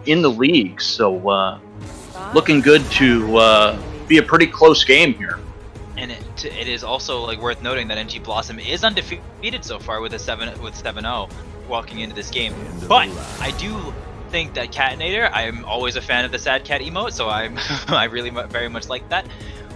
in the league. So looking good to be a pretty close game here. And it is also like worth noting that NG Blossom is undefeated so far with 7-0 walking into this game. But I do think that Catinator, I'm always a fan of the Sad Cat emote, so I really very much like that.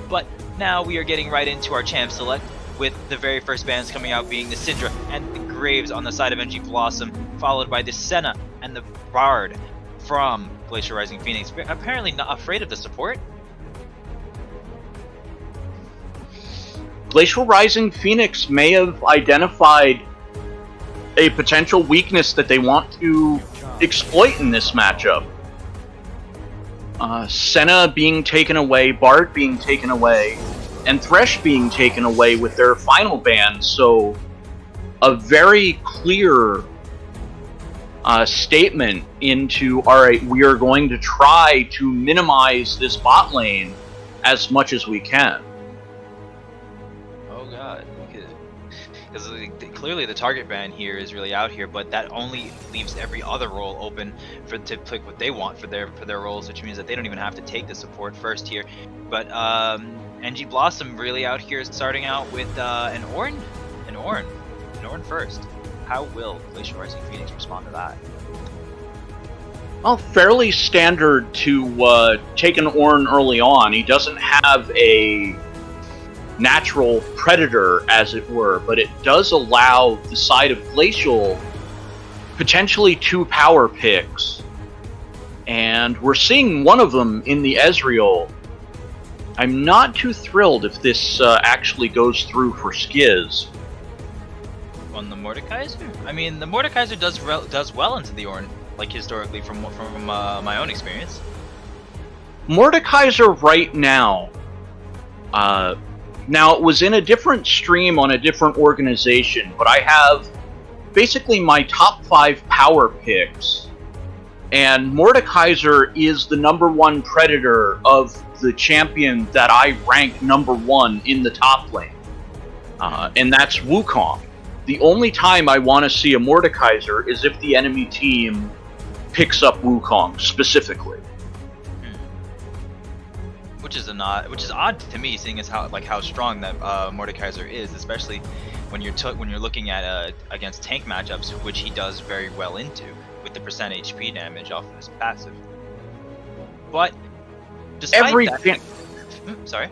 But now we are getting right into our champ select, with the very first bands coming out being the Syndra and the Graves on the side of NG Blossom, followed by the Senna and the Bard from Glacial Rising Phoenix. Apparently not afraid of the support. Glacial Rising Phoenix may have identified a potential weakness that they want to exploit in this matchup. Senna being taken away, Bard being taken away, and Thresh being taken away with their final ban, so a very clear statement into, alright, we are going to try to minimize this bot lane as much as we can. Oh god, because clearly the target ban here is really out here, but that only leaves every other role open to pick what they want for their roles, which means that they don't even have to take the support first here. But NG Blossom really out here starting out with an Ornn first. How will Glacial Rising Phoenix respond to that? Well, fairly standard to take an Ornn early on. He doesn't have a natural predator, as it were, but it does allow the side of Glacial potentially 2 power picks. And we're seeing one of them in the Ezreal. I'm not too thrilled if this actually goes through for Skiz. On the Mordekaiser? I mean, the Mordekaiser does well into the Ornn, like historically from my own experience. Mordekaiser right now, now it was in a different stream on a different organization, but I have basically my top 5 power picks, and Mordekaiser is the #1 predator of the champion that I rank #1 in the top lane, and that's Wukong. The only time I want to see a Mordekaiser is if the enemy team picks up Wukong specifically. Which is odd to me, seeing as how strong that Mordekaiser is, especially when you're looking at against tank matchups, which he does very well into with the percent HP damage off of his passive. But despite that, sorry.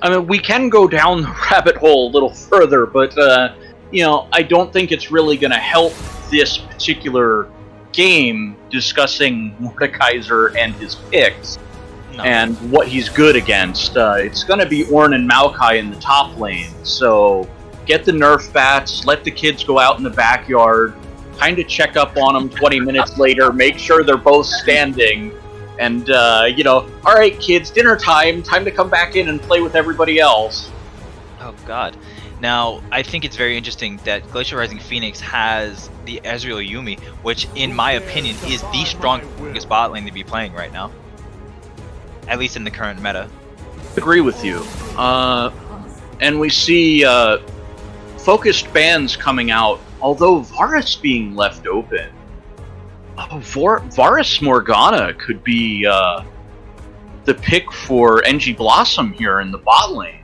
I mean, we can go down the rabbit hole a little further, but I don't think it's really going to help this particular game discussing Mordekaiser and his picks. No. And what he's good against. It's going to be Ornn and Maokai in the top lane, so get the nerf bats, let the kids go out in the backyard, kind of check up on them 20 minutes later, make sure they're both standing, and, alright kids, dinner time to come back in and play with everybody else. Oh god. Now, I think it's very interesting that Glacial Rising Phoenix has the Ezreal Yuumi, which in my opinion is the strongest bot lane to be playing right now. At least in the current meta. Agree with you. And we see focused bans coming out, although Varus being left open. Oh, Varus Morgana could be the pick for NG Blossom here in the bot lane.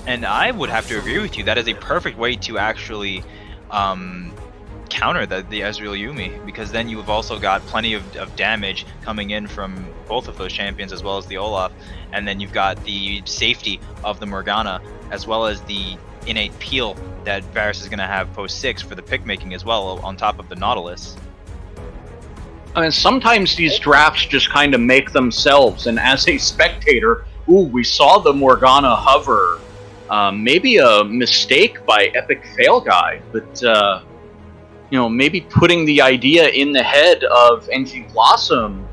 And I would have to agree with you. That is a perfect way to actually counter the Ezreal Yuumi, because then you've also got plenty of damage coming in from both of those champions as well as the Olaf, and then you've got the safety of the Morgana as well as the innate peel that Varus is going to have post 6 for the pick making as well, on top of the Nautilus. I mean, sometimes these drafts just kind of make themselves, and as a spectator, we saw the Morgana hover. Maybe a mistake by Epic Fail Guy, but maybe putting the idea in the head of NG Blossom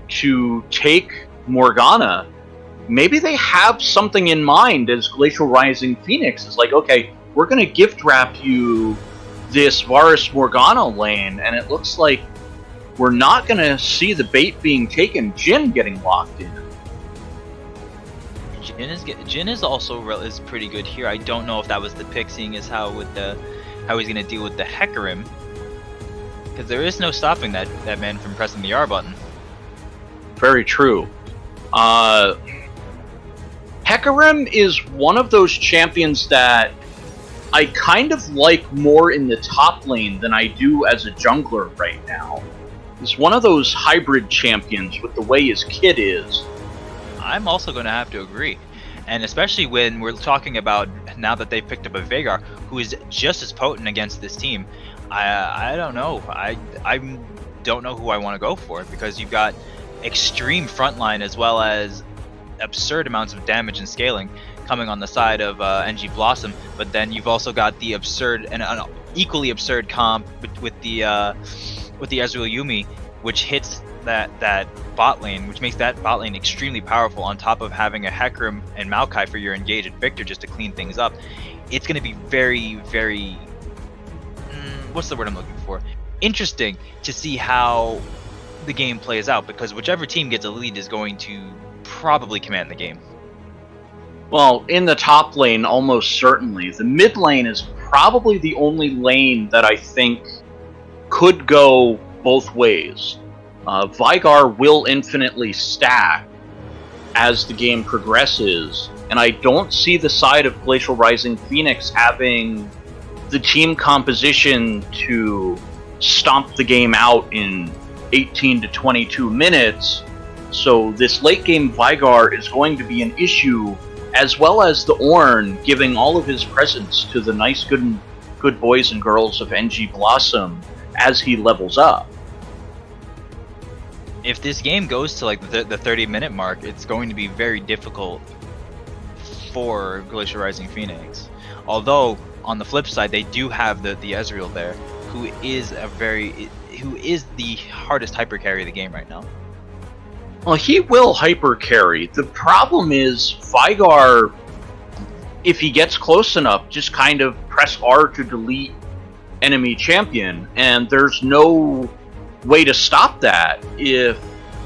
to take Morgana. Maybe they have something in mind as Glacial Rising Phoenix is like, okay, we're going to gift wrap you this Varus Morgana lane, and it looks like we're not going to see the bait being taken, Jhin getting locked in. Jhin is also is pretty good here. I don't know if that was the pick, seeing as how he's going to deal with the Hecarim, because there is no stopping that man from pressing the R button. very true. Hecarim is one of those champions that I kind of like more in the top lane than I do as a jungler right now. He's one of those hybrid champions with the way his kit is. I'm also going to have to agree. And especially when we're talking about now that they've picked up a Veigar who is just as potent against this team, I don't know. I don't know who I want to go for, because you've got extreme frontline as well as absurd amounts of damage and scaling coming on the side of NG Blossom, but then you've also got the absurd and an equally absurd comp with the Ezreal Yumi, which hits that bot lane, which makes that bot lane extremely powerful, on top of having a Hecarim and Maokai for your engage and Victor just to clean things up. It's going to be very, very... what's the word I'm looking for? Interesting to see how the game plays out, because whichever team gets a lead is going to probably command the game. Well, in the top lane, almost certainly. The mid lane is probably the only lane that I think could go both ways. Veigar will infinitely stack as the game progresses, and I don't see the side of Glacial Rising Phoenix having the team composition to stomp the game out in 18 to 22 minutes, so this late game Veigar is going to be an issue, as well as the Ornn giving all of his presence to the nice good boys and girls of NG Blossom as he levels up. If this game goes to like the 30-minute mark, it's going to be very difficult for Glacial Rising Phoenix. Although on the flip side, they do have the Ezreal there, who is the hardest hyper carry of the game right now. Well, he will hyper carry. The problem is Veigar, if he gets close enough, just kind of press R to delete enemy champion, and there's no way to stop that if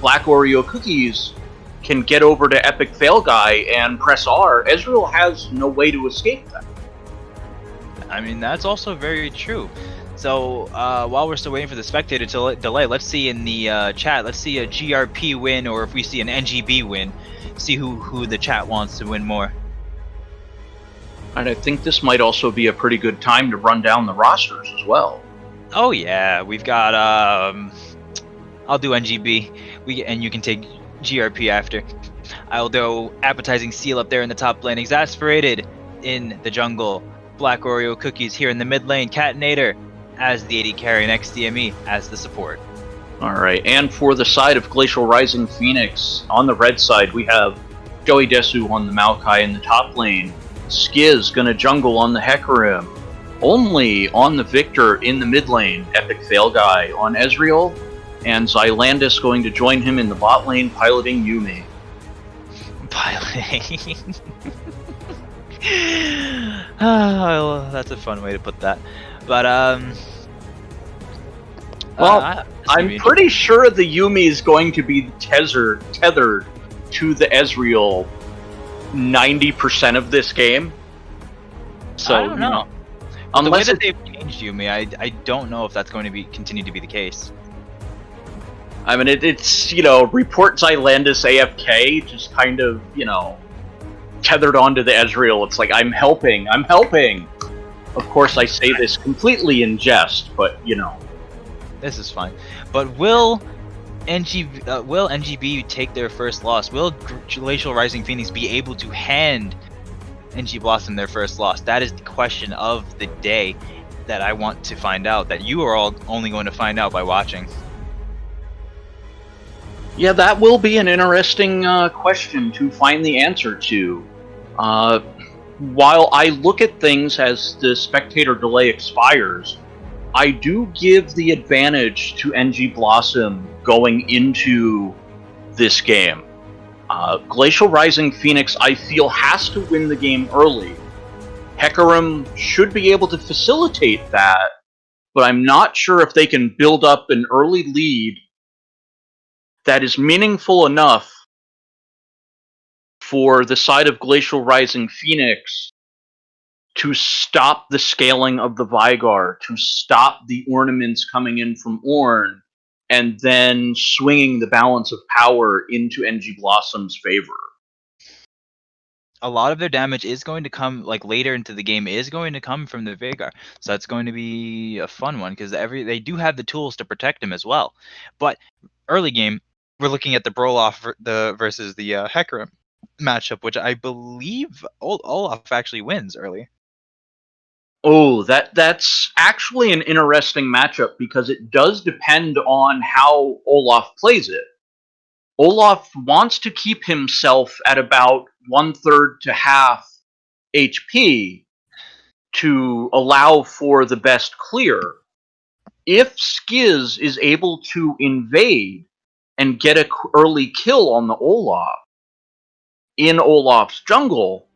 Black Oreo Cookies can get over to Epic Fail Guy and press R. Ezreal has no way to escape that. I mean, that's also very true. So while we're still waiting for the spectator to delay, let's see in the chat, let's see a GRP win, or if we see an NGB win, see who the chat wants to win more. And I think this might also be a pretty good time to run down the rosters as well. Oh yeah, we've got I'll do NGB, and you can take GRP after. I'll do Appetizing Seal up there in the top lane, Exasperated in the jungle, Black Oreo Cookies here in the mid lane, Catinator as the AD carry, and XDME as the support. Alright, and for the side of Glacial Rising Phoenix, on the red side we have Joey Desu on the Maokai in the top lane, Skiz gonna jungle on the Hecarim, only on the Victor in the mid lane, Epic Fail Guy on Ezreal, and Xylandis going to join him in the bot lane piloting Yumi. Piloting. Oh, that's a fun way to put that. But well, I'm pretty sure the Yumi is going to be tethered to the Ezreal 90% of this game. So I don't know. Unless the way that they've changed Yumi, I don't know if that's going to continue to be the case. I mean, it's report Xylandis AFK, just kind of tethered onto the Ezreal. It's like I'm helping. Of course, I say this completely in jest, but this is fine. But will NGB take their first loss? Will Glacial Rising Phoenix be able to hand NG Blossom their first loss? That is the question of the day that I want to find out, that you are all only going to find out by watching. Yeah, that will be an interesting question to find the answer to. While I look at things as the spectator delay expires, I do give the advantage to NG Blossom going into this game. Glacial Rising Phoenix, I feel, has to win the game early. Hecarim should be able to facilitate that, but I'm not sure if they can build up an early lead that is meaningful enough for the side of Glacial Rising Phoenix to stop the scaling of the Veigar, to stop the ornaments coming in from Ornn, and then swinging the balance of power into NG Blossom's favor. A lot of their damage is going to come like later into the game is going to come from the Veigar, so that's going to be a fun one because they do have the tools to protect him as well. But early game, we're looking at the Broloff versus the Hecarim matchup, which I believe Olaf actually wins early. Oh, that's actually an interesting matchup because it does depend on how Olaf plays it. Olaf wants to keep himself at about 1/3 to half HP to allow for the best clear. If Skiz is able to invade and get an early kill on the Olaf in Olaf's jungle,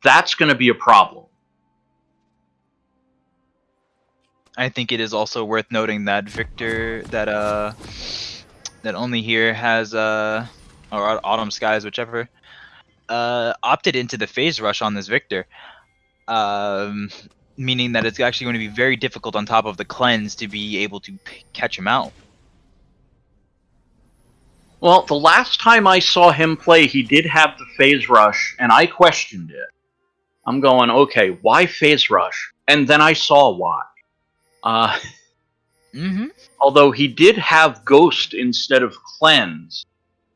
that's going to be a problem. I think it is also worth noting that Victor that only here has or Autumn Skies, whichever, opted into the phase rush on this Victor. Meaning that it's actually going to be very difficult on top of the cleanse to be able to catch him out. Well, the last time I saw him play, he did have the phase rush, and I questioned it. I'm going, okay, why phase rush? And then I saw why. Although he did have Ghost instead of Cleanse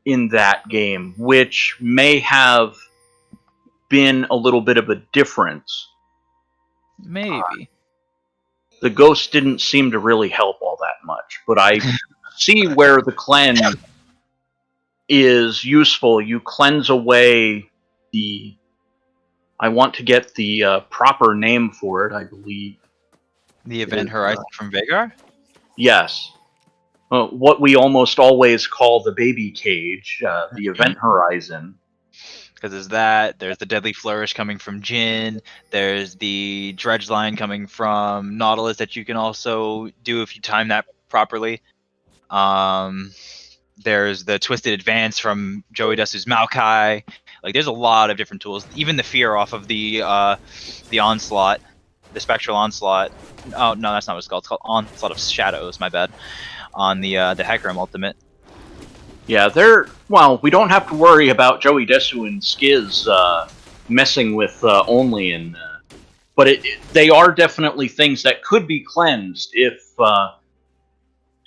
in that game, which may have been a little bit of a difference. Maybe. The Ghost didn't seem to really help all that much, but I see where the Cleanse is useful. You cleanse away the... I want to get the proper name for it, I believe. The Event Horizon from Veigar? Yes. What we almost always call the baby cage, the Event Horizon. Because there's the Deadly Flourish coming from Jhin, there's the Dredge line coming from Nautilus that you can also do if you time that properly. There's the Twisted Advance from Joey Desu's Maokai. Like, there's a lot of different tools. Even the Fear off of the Onslaught, the Spectral Onslaught. Oh, no, that's not what it's called. It's called Onslaught of Shadows, my bad. On the Hecarim Ultimate. Yeah, we don't have to worry about Joey Desu and Skiz messing with Only, but they are definitely things that could be cleansed if,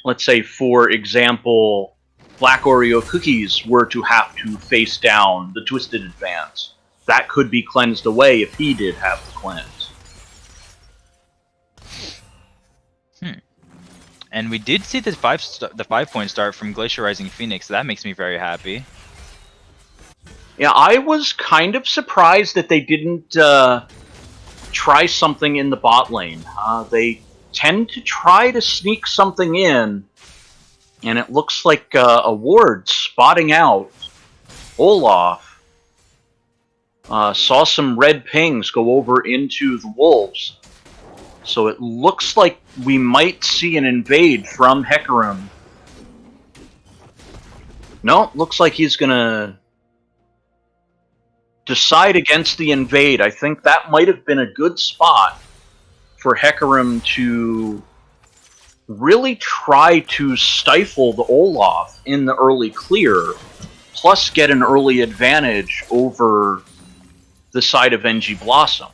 let's say, for example, Black Oreo Cookies were to have to face down the Twisted Advance. That could be cleansed away if he did have the cleanse. And we did see the 5-point start from Glacial Rising Phoenix, so that makes me very happy. Yeah, I was kind of surprised that they didn't try something in the bot lane. They tend to try to sneak something in, and it looks like a ward spotting out Olaf. Saw some red pings go over into the wolves. So it looks like we might see an invade from Hecarim. No, looks like he's gonna decide against the invade. I think that might have been a good spot for Hecarim to really try to stifle the Olaf in the early clear, plus get an early advantage over the side of NG Blossom.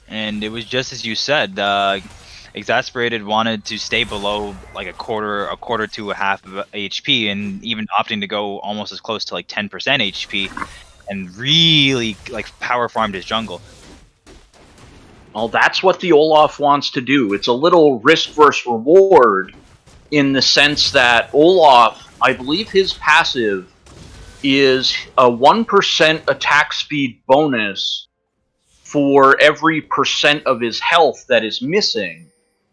And it was just as you said, Exasperated wanted to stay below like a quarter to a half of HP, and even opting to go almost as close to like 10% HP, and really like power farmed his jungle. Well, that's what the Olaf wants to do. It's a little risk versus reward in the sense that Olaf, I believe his passive is a 1% attack speed bonus for every percent of his health that is missing.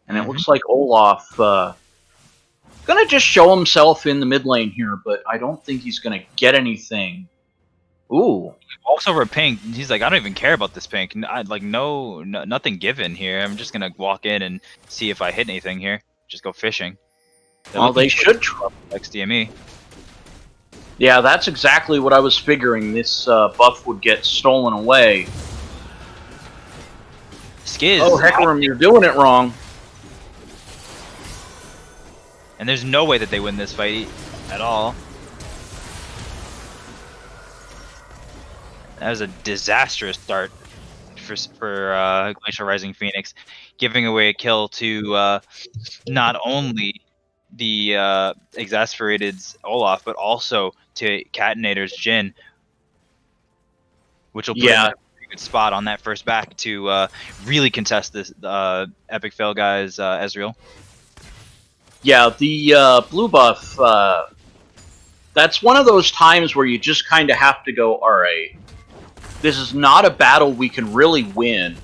And it looks like Olaf gonna just show himself in the mid lane here, but I don't think he's gonna get anything. Ooh. Also over pink, he's like, I don't even care about this pink. Nothing given here. I'm just gonna walk in and see if I hit anything here. Just go fishing. Well, they should try. XDME. Yeah, that's exactly what I was figuring. This buff would get stolen away. Skiz. Oh, Hecarim, you're doing it wrong. And there's no way that they win this fight at all. That was a disastrous start for Glacial Rising Phoenix, giving away a kill to not only the Exasperated's Olaf, but also to Catenator's Jin, which will put him in a pretty good spot on that first back to really contest this Epic Fail guy's Ezreal. Yeah, the blue buff, that's one of those times where you just kind of have to go, alright, this is not a battle we can really win.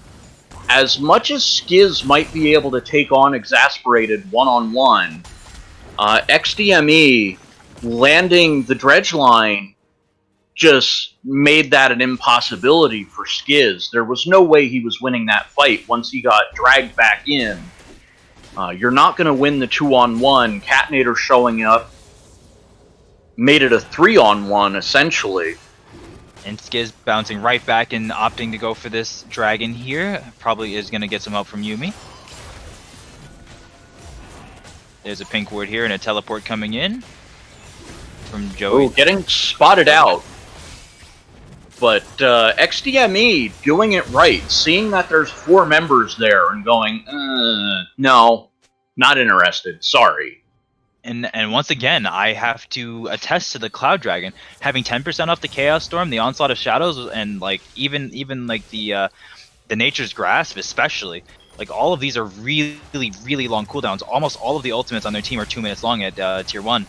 As much as Skiz might be able to take on Exasperated one-on-one, XDME landing the dredge line just made that an impossibility for Skiz. There was no way he was winning that fight once he got dragged back in. You're not going to win the 2-on-1. Catenator showing up made it a 3-on-1, essentially. And Skiz bouncing right back and opting to go for this dragon here. Probably is going to get some help from Yuumi. There's a pink ward here and a teleport coming in from Joey. Oh, getting spotted out. But XDME doing it right, seeing that there's 4 members there and going, no, not interested, sorry. And once again, I have to attest to the Cloud Dragon having 10% off the Chaos Storm, the Onslaught of Shadows, and like even like the Nature's Grasp, especially. Like all of these are really long cooldowns. Almost all of the ultimates on their team are 2 minutes long at tier 1.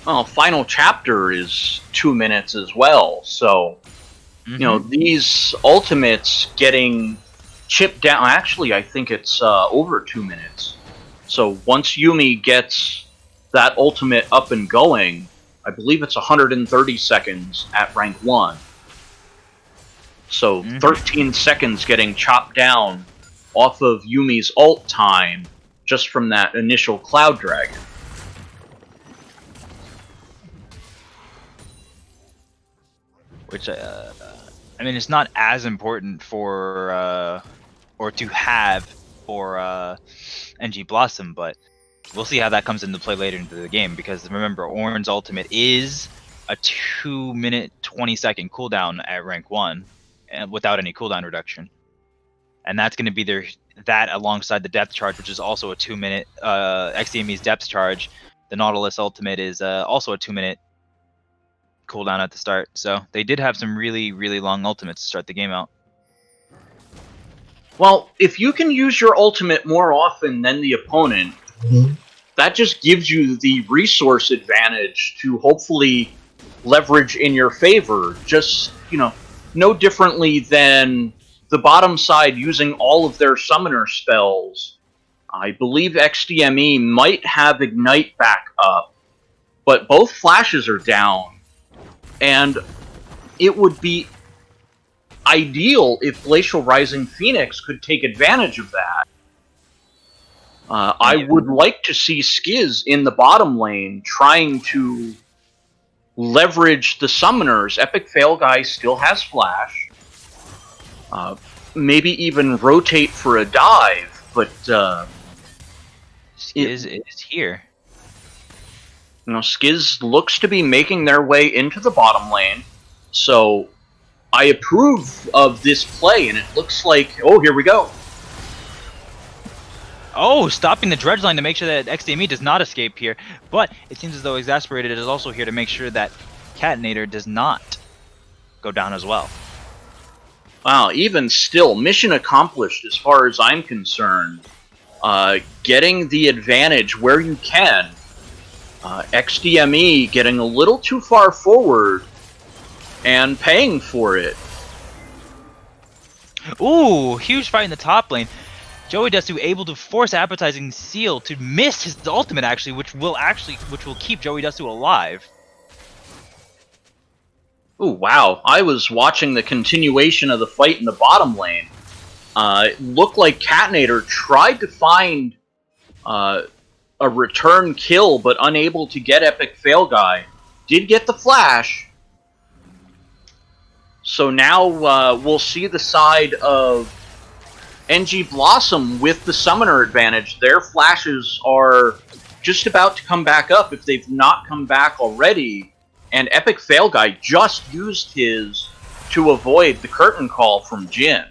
Well, Final Chapter is 2 minutes as well, so you know these ultimates getting chipped down. Actually, I think it's over 2 minutes. So once Yuumi gets that ultimate up and going, I believe it's 130 seconds at rank 1. So 13 seconds getting chopped down off of Yuumi's ult time just from that initial Cloud Dragon. Which, I mean, it's not as important for, or to have for NG Blossom, but we'll see how that comes into play later into the game, because remember, Ornn's ultimate is a 2 minute 20-second cooldown at rank 1, and without any cooldown reduction. And that's going to be that alongside the depth charge, which is also a 2 minute XDME's depth charge. The Nautilus ultimate is also a 2 minute cooldown at the start. So they did have some really long ultimates to start the game out. Well, if you can use your ultimate more often than the opponent, that just gives you the resource advantage to hopefully leverage in your favor. Just, you know, no differently than the bottom side using all of their summoner spells. I believe XDME might have Ignite back up, but both flashes are down, and it would be ideal if Glacial Rising Phoenix could take advantage of that. I would like to see Skiz in the bottom lane trying to leverage the summoners. Epic Fail Guy still has flash. Maybe even rotate for a dive, but Skiz is here. You know, Skiz looks to be making their way into the bottom lane, so I approve of this play, and it looks like, oh, here we go. Oh, stopping the dredge line to make sure that XDME does not escape here. But it seems as though Exasperated is also here to make sure that Catenator does not go down as well. Wow, even still, mission accomplished as far as I'm concerned. Getting the advantage where you can. XDME getting a little too far forward and paying for it. Ooh, huge fight in the top lane. Joey Desu able to force Appetizing Seal to miss his ultimate, which will keep Joey Desu alive. Ooh, wow. I was watching the continuation of the fight in the bottom lane. It looked like Catenator tried to find a return kill, but unable to get Epic Fail Guy. Did get the flash. So now we'll see the side of NG Blossom with the summoner advantage. Their flashes are just about to come back up if they've not come back already, and Epic Fail Guy just used his to avoid the curtain call from Jin.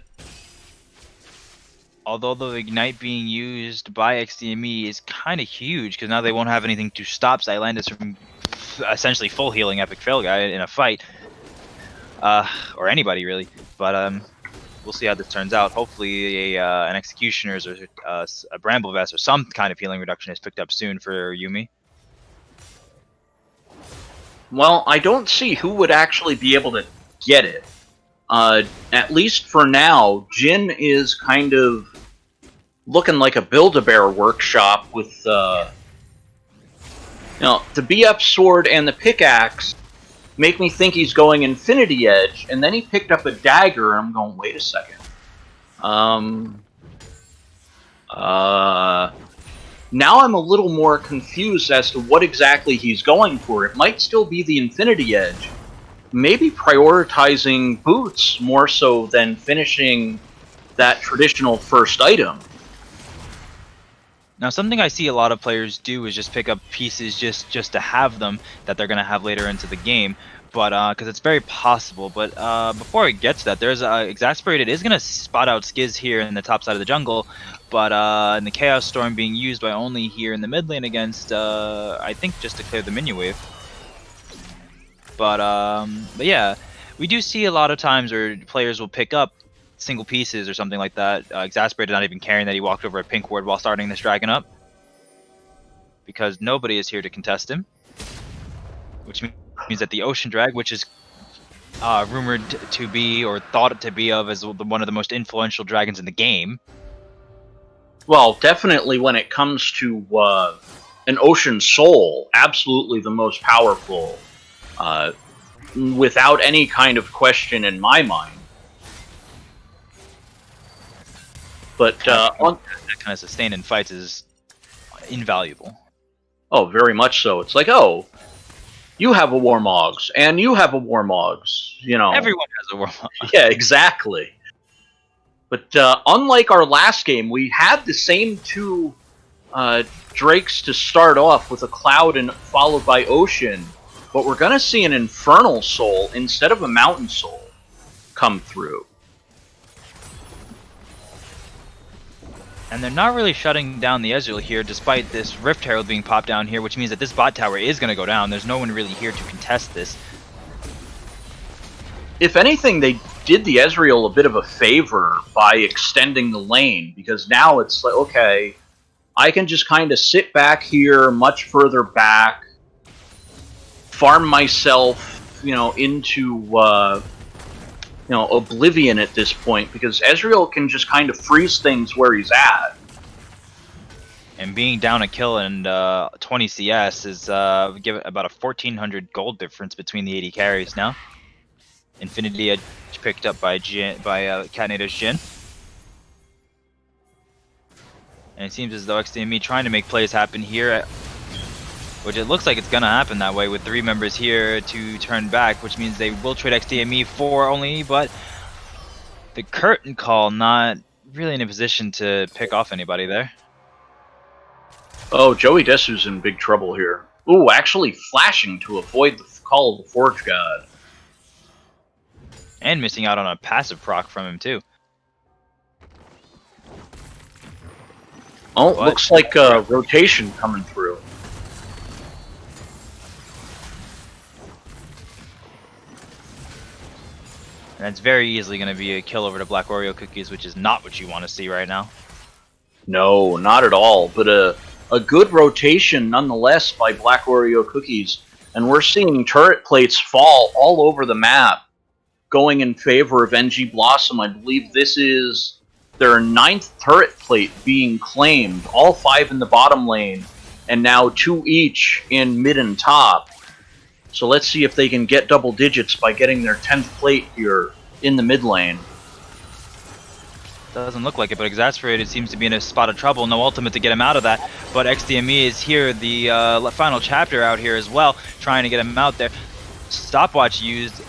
Although the Ignite being used by XDME is kind of huge, because now they won't have anything to stop Xylandis from essentially full healing Epic Fail Guy in a fight. Or anybody, really. But we'll see how this turns out. Hopefully an Executioner's or a Bramble Vest or some kind of healing reduction is picked up soon for Yuumi. Well, I don't see who would actually be able to get it. At least for now, Jin is kind of looking like a Build-A-Bear workshop with, the BF sword and the pickaxe make me think he's going Infinity Edge, and then he picked up a dagger, and I'm going, wait a second. Now I'm a little more confused as to what exactly he's going for. It might still be the Infinity Edge. Maybe prioritizing boots more so than finishing that traditional first item. Now, something I see a lot of players do is just pick up pieces just to have them that they're going to have later into the game. But because it's very possible. But before it gets to that, there's Exasperated is going to spot out Skiz here in the top side of the jungle. But in the Chaos Storm being used by only here in the mid lane against, I think, just to clear the minion wave. But yeah, we do see a lot of times where players will pick up single pieces or something like that. Exasperated not even caring that he walked over a pink ward while starting this dragon up. Because nobody is here to contest him. Which means that the Ocean Drag, which is rumored to be, or thought to be of, as one of the most influential dragons in the game. Well, definitely when it comes to an Ocean Soul, absolutely the most powerful. Without any kind of question in my mind. But that kind of sustain in fights is invaluable. Oh, very much so. It's like, oh, you have a Warmogs, and you have a Warmogs, Everyone has a Warmog. Yeah, exactly. But unlike our last game, we had the same two Drakes to start off with a Cloud and followed by Ocean, but we're going to see an Infernal Soul instead of a Mountain Soul come through. And they're not really shutting down the Ezreal here, despite this Rift Herald being popped down here, which means that this bot tower is going to go down. There's no one really here to contest this. If anything, they did the Ezreal a bit of a favor by extending the lane, because now it's like, okay, I can just kind of sit back here, much further back, farm myself, into oblivion at this point, because Ezreal can just kind of freeze things where he's at. And being down a kill and 20 CS is give it about a 1,400 gold difference between the 80 carries now. Infinity Edge picked up by Catnator's Jhin. And it seems as though XDME trying to make plays happen here, which it looks like it's going to happen that way with 3 members here to turn back, which means they will trade XDME 4 only, but the curtain call not really in a position to pick off anybody there. Oh, Joey Desu's in big trouble here. Ooh, actually flashing to avoid the call of the Forge God. And missing out on a passive proc from him too. Oh, looks like a rotation coming through. And that's very easily going to be a kill over to Black Oreo Cookies, which is not what you want to see right now. No, not at all. But a good rotation nonetheless by Black Oreo Cookies. And we're seeing turret plates fall all over the map, going in favor of NG Blossom. I believe this is their 9th turret plate being claimed, all 5 in the bottom lane, and now 2 each in mid and top. So let's see if they can get double digits by getting their 10th plate here in the mid lane. Doesn't look like it, but Exasperated seems to be in a spot of trouble. No ultimate to get him out of that, but XDME is here, the final chapter out here as well, trying to get him out there. Stopwatch used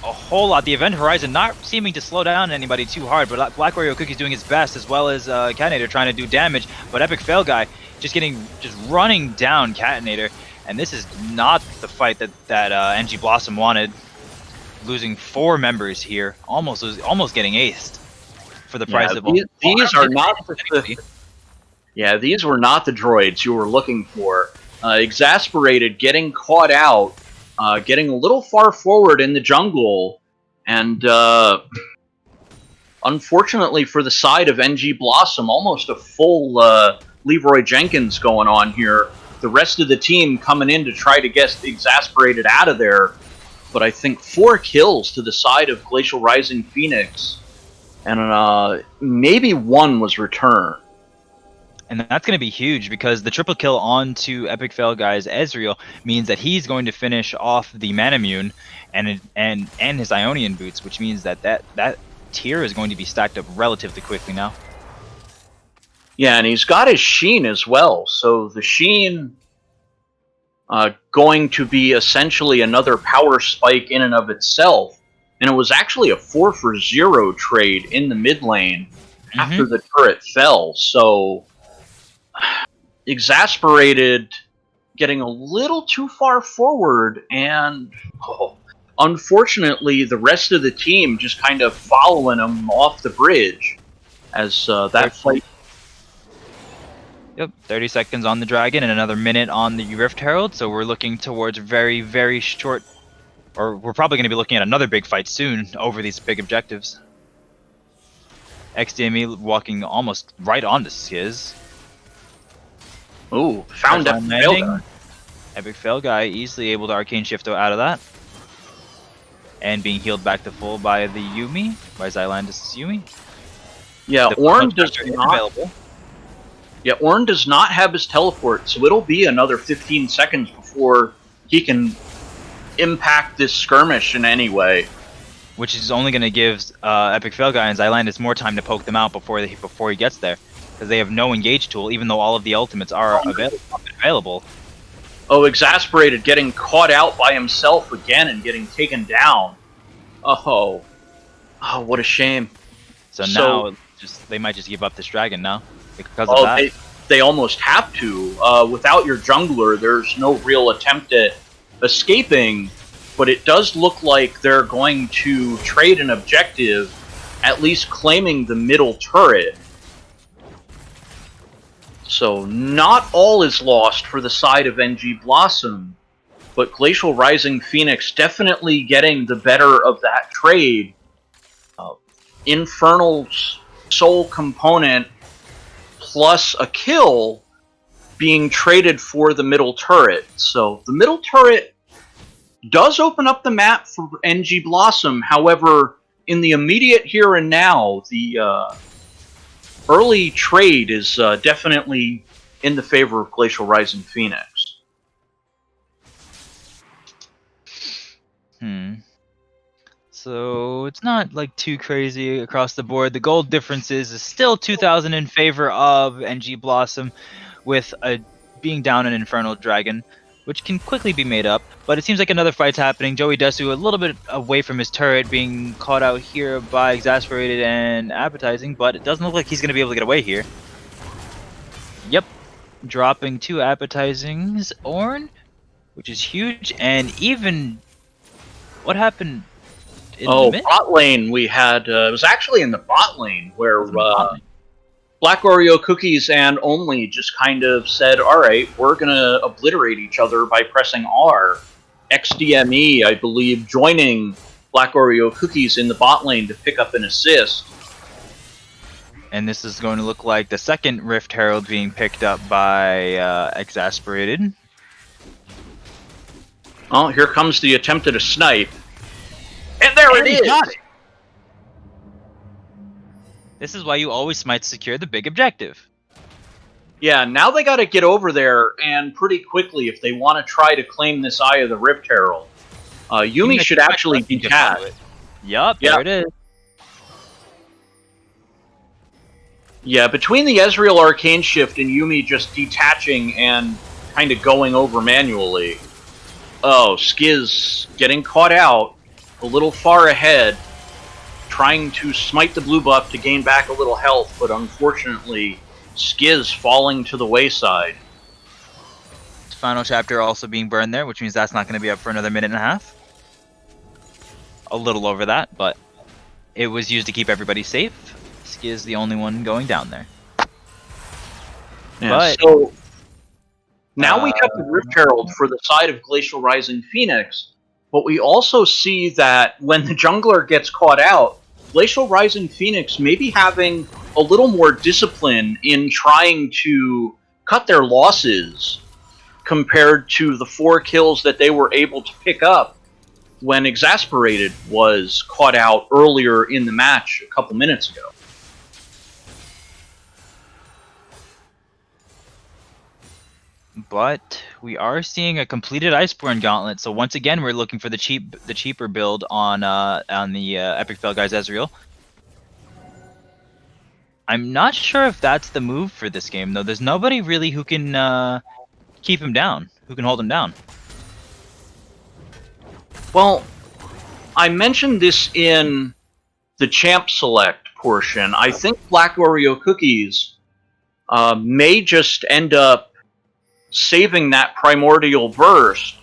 a whole lot. The Event Horizon not seeming to slow down anybody too hard, but Black Oreo Cookie's doing his best, as well as Catnator trying to do damage, but Epic Fail Guy just running down Catinator, and this is not the fight that NG Blossom wanted. Losing 4 members here, almost getting aced for the price of these are not these were not the droids you were looking for. Exasperated, getting caught out, getting a little far forward in the jungle, and unfortunately for the side of NG Blossom, almost a full Leroy Jenkins going on here. The rest of the team coming in to try to get Exasperated out of there. But I think 4 kills to the side of Glacial Rising Phoenix, and maybe 1 was returned. And that's going to be huge because the triple kill onto Epic Fail Guy's Ezreal means that he's going to finish off the Manamune and his Ionian boots, which means that tier is going to be stacked up relatively quickly now. Yeah, and he's got his Sheen as well, so the Sheen going to be essentially another power spike in and of itself. And it was actually a 4-for-0 trade in the mid lane after the turret fell. So, Exasperated getting a little too far forward, and unfortunately the rest of the team just kind of following him off the bridge as that fight. Yep, 30 seconds on the Dragon and another minute on the Rift Herald, so we're looking towards very, very short, or we're probably going to be looking at another big fight soon over these big objectives. XDME walking almost right onto Skiz. Ooh, found Epic Fail Guy. Epic Fail Guy easily able to Arcane Shift out of that. And being healed back to full by the Yuumi, by Xylandis' Yuumi. Yeah, Ornn does not... Available. Yeah, Ornn does not have his teleport, so it'll be another 15 seconds before he can impact this skirmish in any way. Which is only going to give Epic Fail Guy and Xylandis more time to poke them out before he gets there. Because they have no engage tool, even though all of the ultimates are available. Oh, Exasperated getting caught out by himself again and getting taken down. Oh, what a shame. So now they might just give up this dragon now. Because of that. They almost have to. Without your jungler, there's no real attempt at escaping, but it does look like they're going to trade an objective, at least claiming the middle turret. So not all is lost for the side of NG Blossom, but Glacial Rising Phoenix definitely getting the better of that trade. Infernal's soul component plus a kill being traded for the middle turret. So the middle turret does open up the map for NG Blossom. However, in the immediate here and now, the early trade is definitely in the favor of Glacial Rising Phoenix. So it's not like too crazy across the board. The gold differences is still 2,000 in favor of NG Blossom, with being down an Infernal Dragon, which can quickly be made up. But it seems like another fight's happening. Joey Desu a little bit away from his turret, being caught out here by Exasperated and Appetizing, but it doesn't look like he's going to be able to get away here. Yep, dropping 2 Appetizings, Ornn, which is huge, and even... What happened... bot lane we had, it was actually in the bot lane where Black Oreo Cookies and Only just kind of said, alright, we're gonna obliterate each other by pressing R. XDME, I believe, joining Black Oreo Cookies in the bot lane to pick up an assist. And this is going to look like the second Rift Herald being picked up by Exasperated. Oh, here comes the attempt at a snipe. And there it is! Got it. This is why you always might secure the big objective. Yeah, now they gotta get over there, and pretty quickly, if they want to try to claim this Eye of the Rift Herald. Yuumi should actually detach. Yup, there it is. Yeah, between the Ezreal Arcane Shift and Yuumi just detaching and kind of going over manually. Oh, Skiz getting caught out. A little far ahead, trying to smite the blue buff to gain back a little health, but unfortunately Skiz falling to the wayside. Final chapter also being burned there, which means that's not going to be up for another minute and a half. A little over that, but it was used to keep everybody safe. Skiz the only one going down there. Yeah, But so now we have the Rift Herald for the side of Glacial Rising Phoenix, but we also see that when the jungler gets caught out, Glacial Rising Phoenix may be having a little more discipline in trying to cut their losses compared to the 4 kills that they were able to pick up when Exasperated was caught out earlier in the match a couple minutes ago. But we are seeing a completed Iceborne Gauntlet, so once again we're looking for the cheaper build on the Epic Fail Guys Ezreal. I'm not sure if that's the move for this game though. There's nobody really who can keep him down, who can hold him down. Well, I mentioned this in the Champ Select portion. I think Black Oreo Cookies may just end up saving that Primordial Burst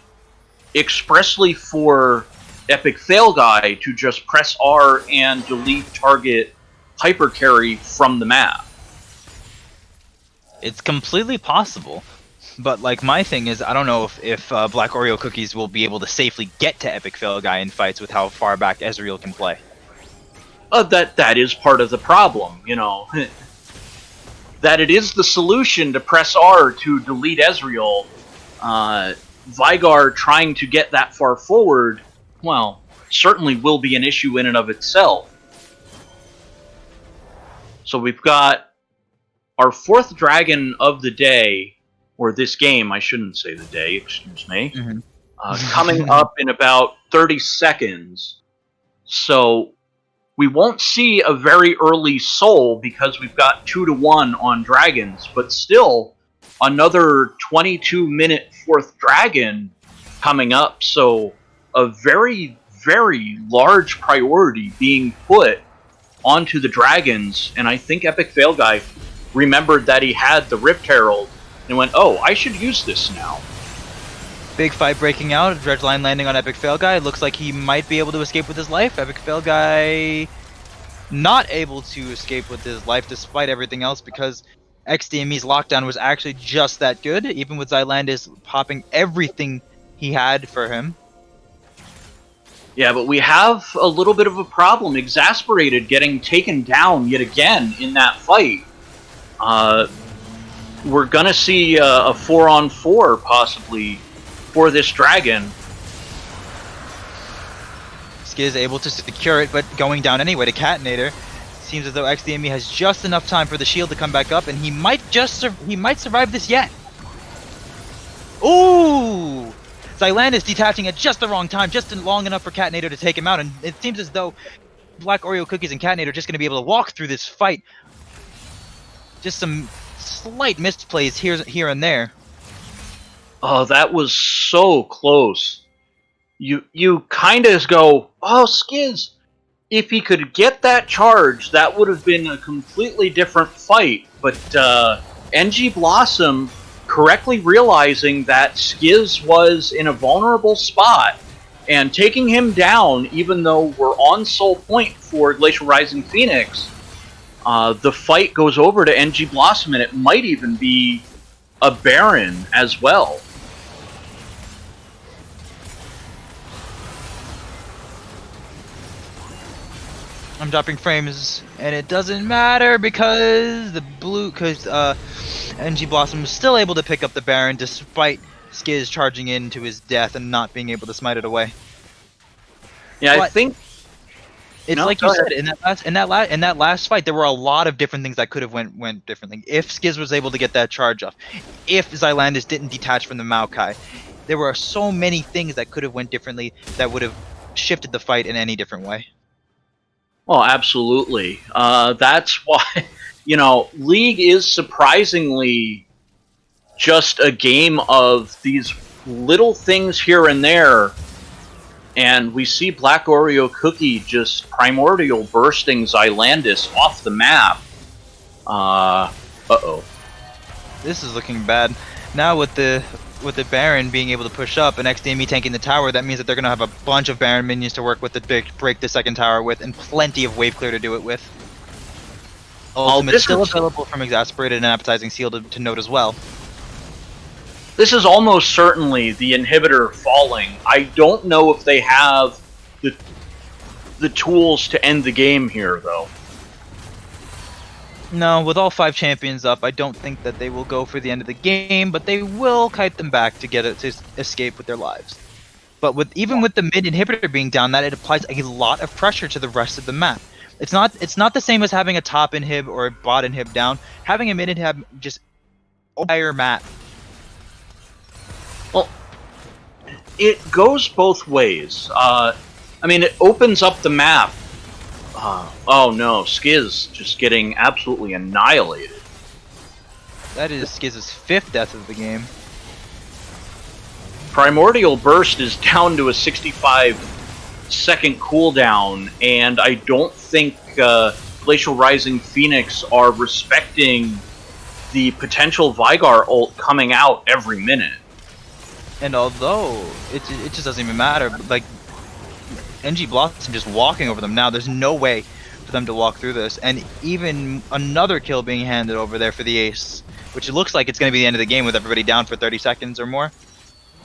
expressly for Epic Fail Guy to just press R and delete target hypercarry from the map. It's completely possible. But like my thing is, I don't know if Black Oreo Cookies will be able to safely get to Epic Fail Guy in fights with how far back Ezreal can play. That is part of the problem, you know. That it is the solution to press R to delete Ezreal. Vigar trying to get that far forward, well, certainly will be an issue in and of itself. So we've got our 4th dragon of the day, or this game, I shouldn't say the day, excuse me, coming up in about 30 seconds. So we won't see a very early soul because we've got 2-1 on dragons, but still another 22-minute 4th dragon coming up. So a very, very large priority being put onto the dragons, and I think Epic Fail Guy remembered that he had the Rift Herald and went, oh, I should use this now. Big fight breaking out, Dredgeline landing on Epic Fail Guy. Looks like he might be able to escape with his life. Epic Fail Guy not able to escape with his life despite everything else because XDME's lockdown was actually just that good, even with Zylandis popping everything he had for him. Yeah, but we have a little bit of a problem. Exasperated getting taken down yet again in that fight. We're going to see a 4-on-4 possibly for this dragon. Skiz able to secure it, but going down anyway to Catinator. Seems as though XDME has just enough time for the shield to come back up, and he might survive this yet. Ooh! Zylandis detaching at just the wrong time, just long enough for Catinator to take him out, and it seems as though Black Oreo Cookies and Catinator are just going to be able to walk through this fight. Just some slight missed plays here and there. Oh, that was so close. You kind of go, oh, Skiz, if he could get that charge, that would have been a completely different fight. But NG Blossom correctly realizing that Skiz was in a vulnerable spot and taking him down, even though we're on soul point for Glacial Rising Phoenix, the fight goes over to NG Blossom, and it might even be a Baron as well. I'm dropping frames, and it doesn't matter because NG Blossom was still able to pick up the Baron despite Skiz charging into his death and not being able to smite it away. Yeah, but I think it's no, like you said ahead. in that last fight, there were a lot of different things that could have went differently. If Skiz was able to get that charge off, if Zylandis didn't detach from the Maokai, there were so many things that could have went differently that would have shifted the fight in any different way. Well, absolutely. That's why, League is surprisingly just a game of these little things here and there. And we see Black Oreo Cookie just primordial bursting Zylandis off the map. Uh-oh. This is looking bad. Now with the Baron being able to push up and XDME tanking the tower, that means that they're going to have a bunch of Baron minions to work with to break the second tower with, and plenty of wave clear to do it with. Ultimate's still available from Exasperated and Appetizing Seal to note as well. This is almost certainly the inhibitor falling. I don't know if they have the tools to end the game here, though. No, with all 5 champions up, I don't think that they will go for the end of the game, but they will kite them back to get it to escape with their lives. But even with the mid inhibitor being down, that it applies a lot of pressure to the rest of the map. It's not the same as having a top inhib or a bot inhib down. Having a mid inhib just entire map. Well, it goes both ways. I mean, it opens up the map. Oh no, Skiz just getting absolutely annihilated. That is Skiz's 5th death of the game. Primordial Burst is down to a 65-second cooldown, and I don't think Glacial Rising Phoenix are respecting the potential Vigar ult coming out every minute. And although it just doesn't even matter, like NG Blossom just walking over them now, there's no way for them to walk through this, and even another kill being handed over there for the ace, which it looks like it's going to be the end of the game with everybody down for 30 seconds or more.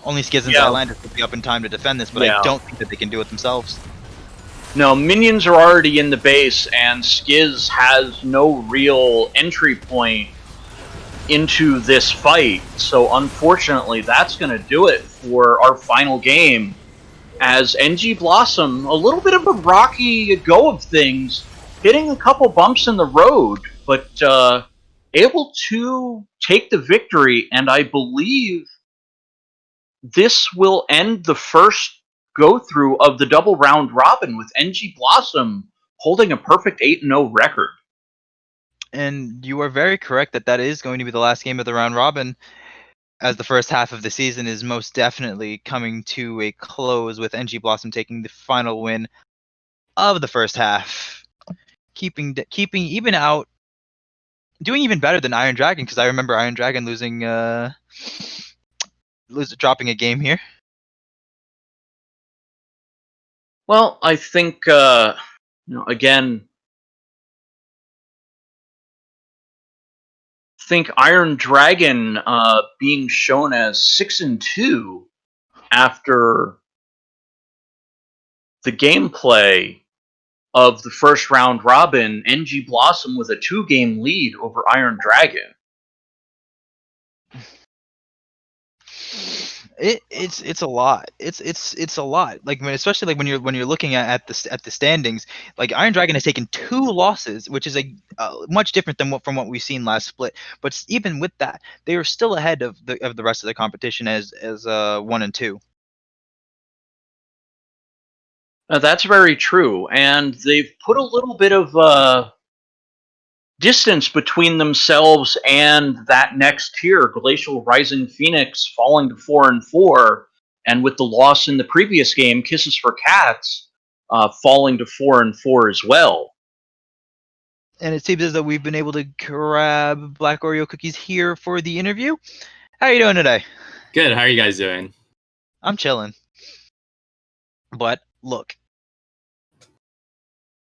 Only Skiz and Zylander will be up in time to defend this, but I don't think that they can do it themselves. No, minions are already in the base, and Skiz has no real entry point into this fight, so unfortunately that's going to do it for our final game, as NG Blossom, a little bit of a rocky go of things, hitting a couple bumps in the road, but able to take the victory, and I believe this will end the first go-through of the double round robin, with NG Blossom holding a perfect 8-0 record. And you are very correct that is going to be the last game of the round robin, as the first half of the season is most definitely coming to a close, with NG Blossom taking the final win of the first half, keeping even out, doing even better than Iron Dragon, because I remember Iron Dragon dropping a game here. Well, I think again, think Iron Dragon being shown as 6-2 after the gameplay of the first round robin. NG Blossom with a 2-game lead over Iron Dragon. It's a lot. It's a lot. Like especially like when you're looking at the standings, like Iron Dragon has taken 2 losses, which is much different than from what we've seen last split. But even with that, they are still ahead of the rest of the competition as 1 and 2. That's very true, and they've put a little bit of distance between themselves and that next tier, Glacial Rising Phoenix falling to 4-4, and with the loss in the previous game, Kisses for Cats falling to 4-4 as well. And it seems as though we've been able to grab Black Oreo cookies here for the interview. How are you doing today? Good. How are you guys doing? I'm chilling. But look,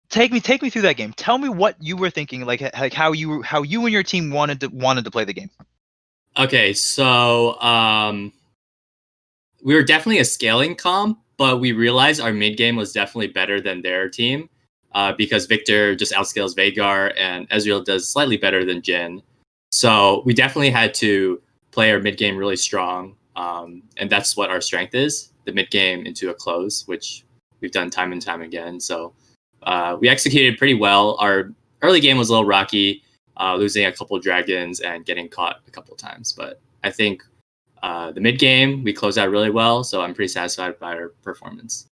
take me through that game. Tell me what you were thinking, like how you and your team wanted to play the game. Okay, so we were definitely a scaling comp, but we realized our mid game was definitely better than their team because Victor just outscales Veigar and Ezreal does slightly better than Jhin. So we definitely had to play our mid game really strong, and that's what our strength is: the mid game into a close, which we've done time and time again. So we executed pretty well. Our early game was a little rocky, losing a couple of dragons and getting caught a couple of times. But I think the mid game we closed out really well, so I'm pretty satisfied by our performance.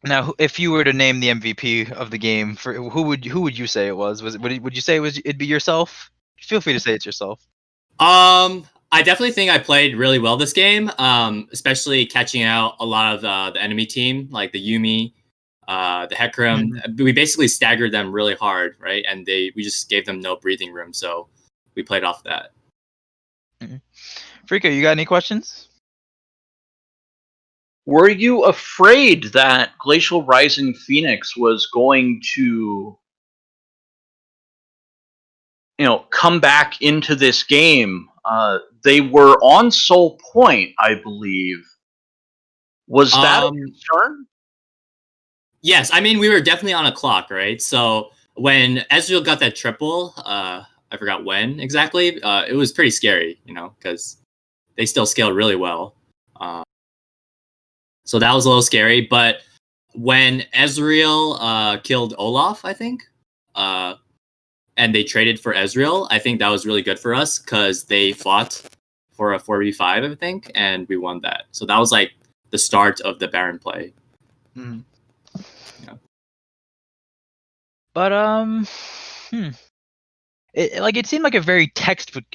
Now, if you were to name the MVP of the game, for who would you say it was? Would you say it'd be yourself? Feel free to say it's yourself. I definitely think I played really well this game, especially catching out a lot of the enemy team, like the Yuumi, the Hecarim. We basically staggered them really hard, right? And we just gave them no breathing room. So we played off that. Frico, you got any questions? Were you afraid that Glacial Rising Phoenix was going to, come back into this game? They were on Soul Point, I believe. Was that a concern? Yes, I mean we were definitely on a clock, right? So when Ezreal got that triple, I forgot when exactly. It was pretty scary, because they still scaled really well. So that was a little scary. But when Ezreal killed Olaf, I think, and they traded for Ezreal, I think that was really good for us because they fought for a 4v5, I think, and we won that. So that was like the start of the Baron play. Mm-hmm. Yeah. But it seemed like a very textbook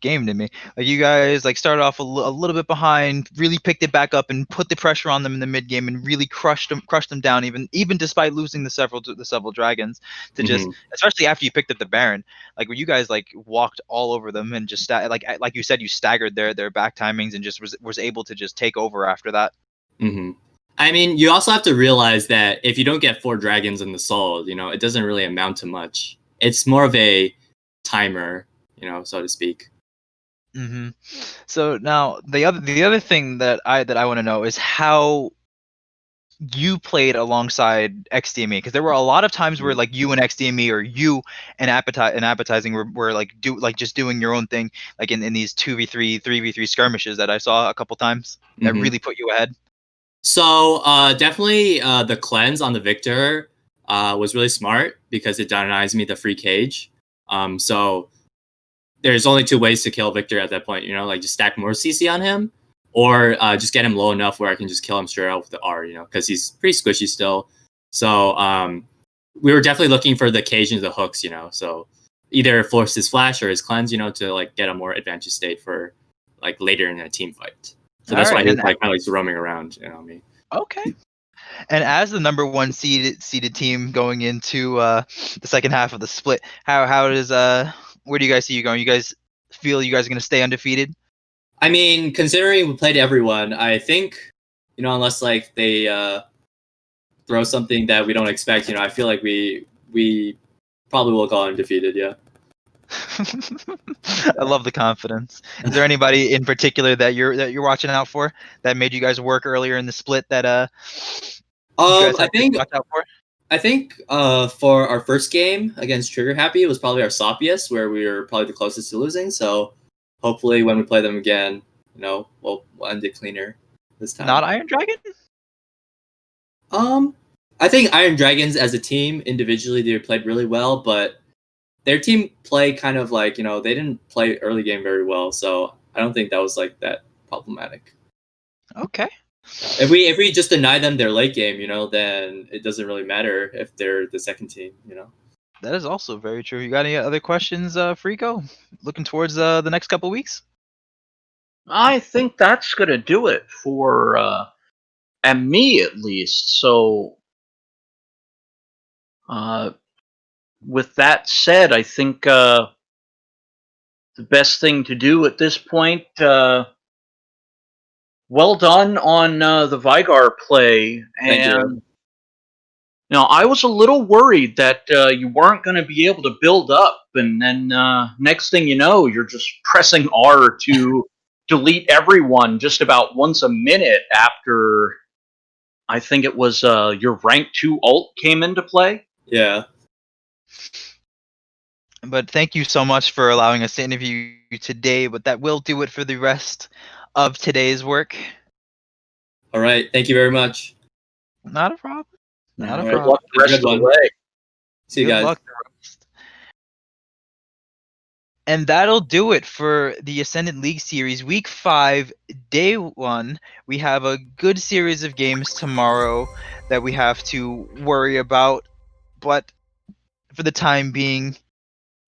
game to me. Like you guys started off a little bit behind, really picked it back up and put the pressure on them in the mid game and really crushed them down even despite losing the several dragons to just, especially after you picked up the Baron, like where you guys walked all over them and just like you said, you staggered their back timings and just was able to just take over after that. I mean, you also have to realize that if you don't get 4 dragons in the soul, it doesn't really amount to much. It's more of a timer, so to speak. So now the other thing that I want to know is how you played alongside XDME, because there were a lot of times where you and XDME or you and appetizing were just doing your own thing, like in these 2v3 3v3 skirmishes that I saw a couple times that really put you ahead. So definitely the cleanse on the Victor was really smart because it denies me the free cage. So there's only 2 ways to kill Victor at that point, just stack more CC on him or just get him low enough where I can just kill him straight out with the R, because he's pretty squishy still. So we were definitely looking for the cage and the hooks, so either force his flash or his cleanse, to get a more advantage state for later in a team fight. So that's why he was kind of roaming around, me. Okay. And as the number 1 seeded team going into the second half of the split, how does where do you guys see you going? You guys feel you guys are going to stay undefeated? I mean, considering we played everyone, I think, unless they throw something that we don't expect, I feel like we probably will go undefeated. Yeah. I love the confidence. Is there anybody in particular that you're watching out for that made you guys work earlier in the split that you guys have to watch out for? I think for our first game against Trigger Happy, it was probably our Sopius, where we were probably the closest to losing. So hopefully when we play them again, we'll end it cleaner this time. Not Iron Dragon? I think Iron Dragons as a team individually they played really well, but their team play kind of they didn't play early game very well, so I don't think that was that problematic. Okay. If we just deny them their late game, then it doesn't really matter if they're the second team, That is also very true. You got any other questions, Frico? Looking towards the next couple weeks? I think that's going to do it for and me at least. So with that said, I think the best thing to do at this point, well done on the Vigar play. Thank you. Now, I was a little worried that you weren't going to be able to build up, and then next thing you know, you're just pressing R to delete everyone just about once a minute after, I think it was your rank 2 ult came into play. Yeah. But thank you so much for allowing us to interview you today, but that will do it for the rest of today's work. All right. Thank you very much. Not a problem. Not a Good problem. luck the rest of the way. See you guys. Good luck the rest. And that'll do it for the Ascendant League Series Week 5, Day 1. We have a good series of games tomorrow that we have to worry about, but for the time being,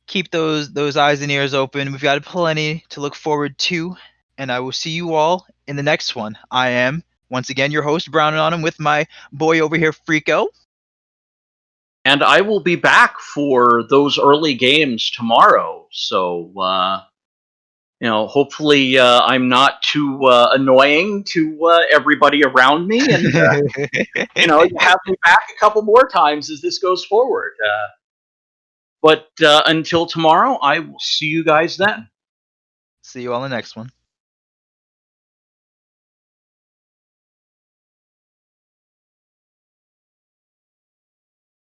keep those eyes and ears open. We've got plenty to look forward to, and I will see you all in the next one. I am, once again, your host, Brown and Autumn, with my boy over here, Frico. And I will be back for those early games tomorrow. So, hopefully I'm not too annoying to everybody around me. And, you have me back a couple more times as this goes forward. But until tomorrow, I will see you guys then. See you on the next one.